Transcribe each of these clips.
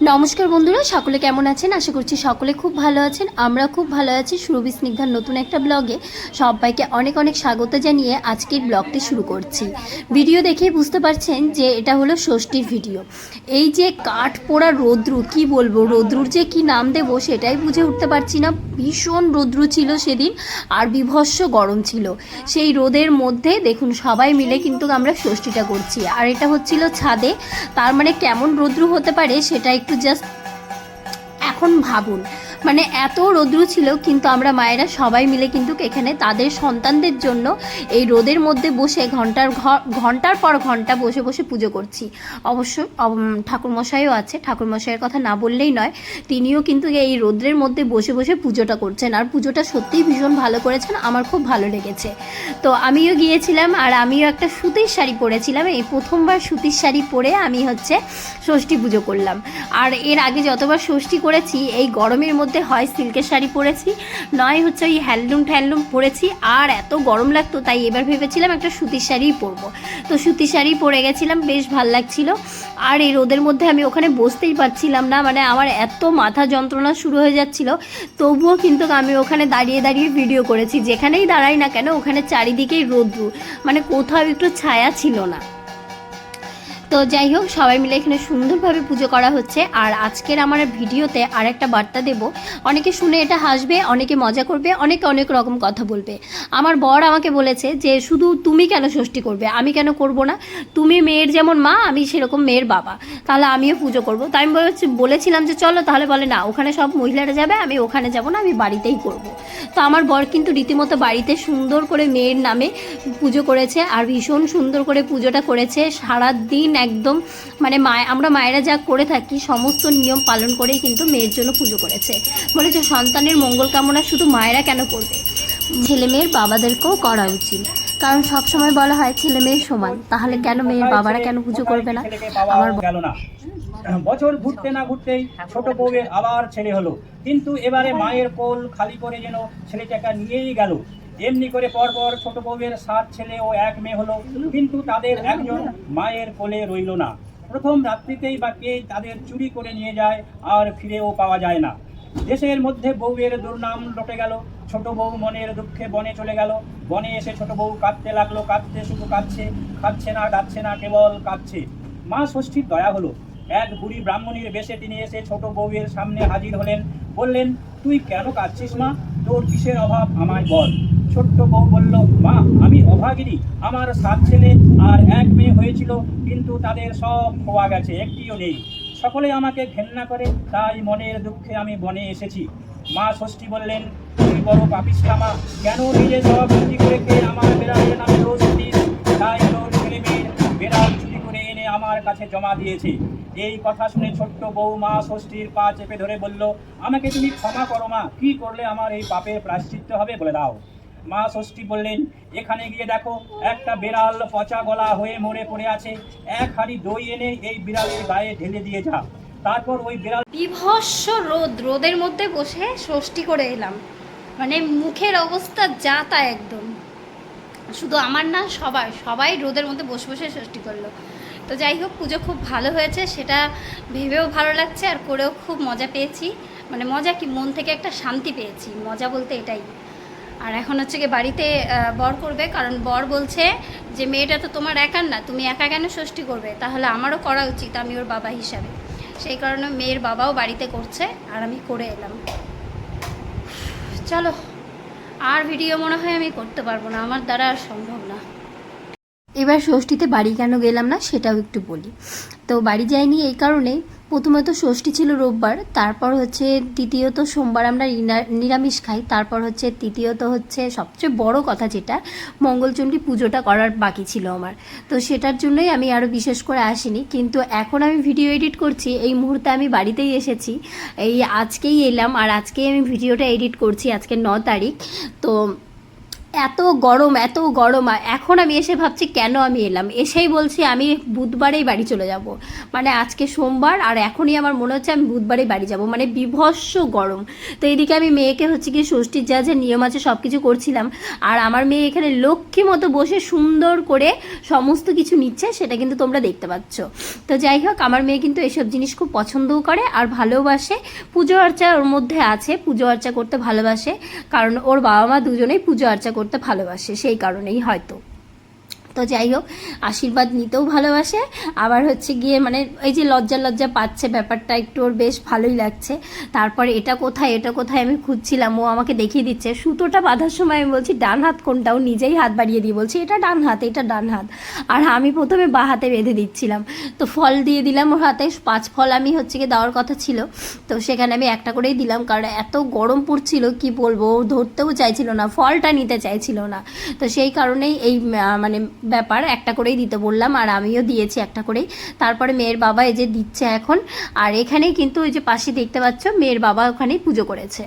নমস্কার বন্ধুরা, সকলে কেমন আছেন? আশা করছি সকলে খুব ভালো আছেন। আমরা খুব ভালো আছি। সুরভি স্নিগ্ধার নতুন একটা ব্লগে সবাইকে অনেক অনেক স্বাগত জানিয়ে আজকের ব্লগটি শুরু করছি। ভিডিও দেখেই বুঝতে পারছেন যে এটা হলো ষষ্ঠীর ভিডিও। এই যে কাঠ পোড়া রৌদ্রু, কি বলবো, রৌদ্রুর যে কি নাম দেবো সেটাই বুঝে উঠতে পারছি না। ভীষণ রৌদ্রু ছিল সেদিন, আর বিভৎস গরম ছিল। সেই রোদের মধ্যে দেখুন সবাই মিলে কিন্তু আমরা ষষ্ঠীটা করছি, আর এটা হচ্ছিল ছাদে। তার মানে কেমন রৌদ্রু হতে পারে সেটা একটু জাস্ট এখন ভাবুন। মানে এত রৌদ্র ছিল, কিন্তু আমরা মায়েরা সবাই মিলে কিন্তু এখানে তাদের সন্তানদের জন্য এই রোদের মধ্যে বসে ঘন্টার পর ঘন্টা বসে বসে পুজো করছি। অবশ্য ঠাকুরমশাইও আছে, ঠাকুরমশাইয়ের কথা না বললেই নয়। তিনিও কিন্তু এই রোদ্রের মধ্যে বসে বসে পুজোটা করছেন, আর পুজোটা সত্যিই ভীষণ ভালো করেছেন। আমার খুব ভালো লেগেছে। তো আমিও গিয়েছিলাম, আর আমিও একটা সুতির শাড়ি পরেছিলাম। এই প্রথমবার সুতির শাড়ি পরে আমি ষষ্ঠী পুজো করলাম। আর এর আগে যতবার ষষ্ঠী করেছি এই গরমের মধ্যে হয় সিল্কের শাড়ি পরেছি, নয় ওই হ্যান্ডলুম পরেছি, আর এত গরম লাগতো, তাই এবার ভেবেছিলাম একটা সুতির শাড়িই পরবো। তো সুতির শাড়ি পরে গেছিলাম, বেশ ভাল লাগছিল। আর এই রোদের মধ্যে আমি ওখানে বসতেই পারছিলাম না, মানে আমার এত মাথা যন্ত্রণা শুরু হয়ে যাচ্ছিল। তবুও কিন্তু আমি ওখানে দাঁড়িয়ে দাঁড়িয়ে ভিডিও করেছি। যেখানেই দাঁড়াই না কেন ওখানে চারিদিকেই রোদ্রু, মানে কোথাও একটু ছায়া ছিল না। তো যাই হোক, সবাই মিলে এখানে সুন্দরভাবে পুজো করা হচ্ছে। আর আজকের আমার ভিডিওতে আর একটা বার্তা দেব। অনেকে শুনে এটা হাসবে, অনেকে মজা করবে, অনেকে অনেক রকম কথা বলবে। আমার বর আমাকে বলেছে যে শুধু তুমি কেন ষষ্ঠী করবে, আমি কেন করব না? তুমি মেয়ের যেমন মা, আমি সেরকম মেয়ের বাবা, তাহলে আমিও পুজো করব। তাই আমি বলেছিলাম যে চলো তাহলে। বলে না, ওখানে সব মহিলারা যাবে, আমি ওখানে যাব না, আমি বাড়িতেই করব। তো আমার বর কিন্তু রীতিমতো বাড়িতে সুন্দর করে মেয়ের নামে পুজো করেছে, আর ভীষণ সুন্দর করে পুজোটা করেছে। সারাদিন একদম মানে আমরা মায়েরা যা করে থাকি সমস্ত নিয়ম পালন করেই কিন্তু মেয়ের জন্য পুজো করেছে। বলেছে সন্তানের মঙ্গল কামনা শুধু মায়েরা কেন করবে, ছেলে মেয়ের বাবাদেরকেও করা উচিত। কারণ সবসময় বলা হয় ছেলে মেয়ের সমান, তাহলে কেন মেয়ের বাবারা কেন পুজো করবে না? আমার গেল না। বছর ঘুরতে না ঘুরতেই ছোট বউয়ের আবার ছেলে হলো, কিন্তু এবারে মায়ের কোল খালি করে যেন ছেলেটাকে নিয়েই গেল। এমনি করে পরপর ছোট বউয়ের 7 ছেলে ও 1 মেয়ে হলো, কিন্তু তাদের একজন মায়ের কোলে রইল না। প্রথম রাত্রিতেই বা কে তাদের চুরি করে নিয়ে যায়, আর ফিরেও পাওয়া যায় না। দেশের মধ্যে বউয়ের দুর্নাম লটে গেল। ছোট বউ মনের দুঃখে বনে চলে গেল। বনে এসে ছোট বউ কাঁদতে লাগলো। কাঁদতে শুধু কাঁদছে, খাচ্ছে না, ডাকছে না, কেবল কাঁদছে। মা ষষ্ঠীর দয়া হলো। এক বুড়ি ব্রাহ্মণীর বেশে তিনি এসে ছোট বউয়ের সামনে হাজির হলেন। বললেন, তুই কেন কাঁদছিস মা? তোর কিসের অভাব আমায় বল। ছোট্ট বউ বলল, মা আমি অভাগিনী। আমার 7 ছেলে আর 1 মেয়ে হয়েছিল, কিন্তু তাদের সব খোয়া গেছে, একটিও নেই। সকলে আমাকে ঘেন্না করে, তাই মনের দুঃখে আমি বনে এসেছি। মা ষষ্ঠী বললেন, তুই বড় পাপিষ্ঠা মা, কেন নিজে সব চুরি করে খেয়ে আমার বেড়ালের নামে দোষ দিস? তাই তোর ছেলে মেয়ের বেড়াল চুরি করে এনে আমার কাছে জমা দিয়েছে। এই কথা শুনে ছোট্ট বউ মা ষষ্ঠীর পা চেপে ধরে বলল, আমাকে তুমি ক্ষমা করো মা, কি করলে আমার এই পাপের প্রায়শ্চিত্ত হবে বলে দাও। মা ষষ্ঠী বললেন, এখানে গিয়ে দেখো একটা বিড়াল পচা গলা হয়ে মরে পড়ে আছে। 1 হাঁড়ি দই এনে এই বিড়ালের গায়ে ঢেলে দিয়ে যা। তারপর ওই বিড়াল। বিভৎস রোদের মধ্যে বসে ষষ্ঠী করে এলাম, মানে মুখের অবস্থা যা তা একদম। শুধু আমার না, সবাই রোদের মধ্যে বসে বসে ষষ্ঠী করলো। তো যাই হোক, পুজো খুব ভালো হয়েছে, সেটা ভেবেও ভালো লাগছে, আর করেও খুব মজা পেয়েছি। মানে মজা কি, মন থেকে একটা শান্তি পেয়েছি, মজা বলতে এটাই। আর এখন গিয়ে বাড়িতে বর করবে, কারণ বর বলছে যে মেয়েটা তো তোমার একার না, তুমি একা কেন ষষ্ঠী করবে, তাহলে আমারও করা উচিত, আমি ওর বাবা হিসাবে। সেই কারণে মেয়ের বাবাও বাড়িতে করছে, আর আমি করে এলাম। চলো, আর ভিডিও মনে হয় আমি করতে পারবো না, আমার দ্বারা আর সম্ভব না। এবার ষষ্ঠীতে বাড়ি কেন গেলাম না সেটাও একটু বলি। তো বাড়ি যাইনি এই কারণেই, প্রথমত ষষ্ঠী ছিল রোববার, তারপর দ্বিতীয়ত সোমবার আমরা নিরামিষ খাই, তারপর তৃতীয়ত সবচেয়ে বড় কথা যেটা, মঙ্গলচণ্ডী পুজোটা করার বাকি ছিল আমার। তো সেটার জন্যই আমি আরও বিশেষ করে আসিনি। কিন্তু এখন আমি ভিডিও এডিট করছি, এই মুহূর্তে আমি বাড়িতেই এসেছি, এই আজকেই এলাম, আর আজকেই আমি ভিডিওটা এডিট করছি। আজকে 9 তারিখ। তো এত গরম আর এখন আমি এসে ভাবছি কেন আমি এলাম, এসেই বলছি আমি বুধবারেই বাড়ি চলে যাব। মানে আজকে সোমবার আর এখনই আমার মনে হচ্ছে আমি বুধবারেই বাড়ি যাব, মানে বিভৎস গরম। তো এদিকে আমি মেয়েকে হচ্ছে কি ষষ্ঠীর যা যা নিয়ম আছে সব কিছু করছিলাম, আর আমার মেয়ে এখানে লক্ষ্মী মতো বসে সুন্দর করে সমস্ত কিছু নিচ্ছে, সেটা কিন্তু তোমরা দেখতে পাচ্ছ। তো যাই হোক, আমার মেয়ে কিন্তু এসব জিনিস খুব পছন্দও করে আর ভালোবাসে। পুজো আর্চা ওর মধ্যে আছে, পুজো আর্চা করতে ভালোবাসে, কারণ ওর বাবা মা দুজনেই পুজো আর্চা করতে ভালোবাসে, সেই কারণেই হয়তো। তো যাই হোক, আশীর্বাদ নিতেও ভালোবাসে, আবার হচ্ছে গিয়ে মানে এই যে লজ্জা পাচ্ছে ব্যাপারটা একটু ওর বেশ ভালোই লাগছে। তারপরে এটা কোথায় আমি খুঁজছিলাম, ও আমাকে দেখিয়ে দিচ্ছে। সুতোটা বাঁধার সময় আমি বলছি ডান হাত কোনটা, ও নিজেই হাত বাড়িয়ে দিয়ে বলছি এটা ডান হাত, আর আমি প্রথমে বাঁ হাতে বেঁধে দিচ্ছিলাম। তো ফল দিয়ে দিলাম ওর হাতে, 5 ফল আমি হচ্ছে গিয়ে দেওয়ার কথা ছিল, তো সেখানে আমি একটা করেই দিলাম, কারণ এত গরম পড়ছিল কি বলবো, ও ধরতেও চাইছিল না, ফলটা নিতে চাইছিল না। তো সেই কারণেই এই মানে ব্যাপার, একটা করেই দিতে বললাম, আর আমিও দিয়েছি একটা করেই। তারপরে মেয়ের বাবা এই যে দিচ্ছে এখন, আর এখানেই কিন্তু ওই যে পাশে দেখতে পাচ্ছ মেয়ের বাবা ওখানেই পুজো করেছে।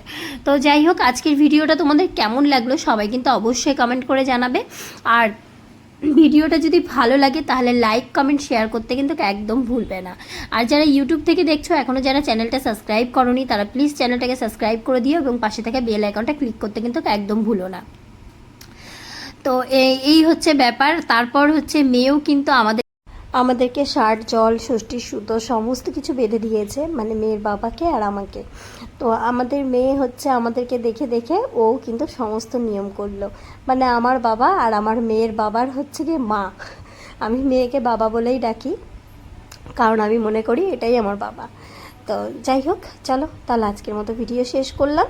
তো যাই হোক, আজকের ভিডিওটা তোমাদের কেমন লাগলো সবাই কিন্তু অবশ্যই কমেন্ট করে জানাবে। আর ভিডিওটা যদি ভালো লাগে তাহলে লাইক কমেন্ট শেয়ার করতে কিন্তু একদম ভুলবে না। আর যারা ইউটিউব থেকে দেখছো এখনও যারা চ্যানেলটা সাবস্ক্রাইব করোনি তারা প্লিজ চ্যানেলটাকে সাবস্ক্রাইব করে দিও, এবং পাশে থাকা বেল আইকনটা ক্লিক করতে কিন্তু একদম ভুলো না। তো এই হচ্ছে ব্যাপার। তারপর হচ্ছে মেয়েও কিন্তু আমাদেরকে শার্ট, জল, ষষ্ঠীর সুতো সমস্ত কিছু বেঁধে দিয়েছে, মানে মেয়ের বাবাকে আর আমাকে। তো আমাদের মেয়ে হচ্ছে আমাদেরকে দেখে দেখে ও কিন্তু সমস্ত নিয়ম করলো, মানে আমার বাবা আর আমার মেয়ের বাবার হচ্ছে গিয়ে মা, আমি মেয়েকে বাবা বলেই ডাকি, কারণ আমি মনে করি এটাই আমার বাবা। তো যাই হোক, চলো তাহলে আজকের মতো ভিডিও শেষ করলাম।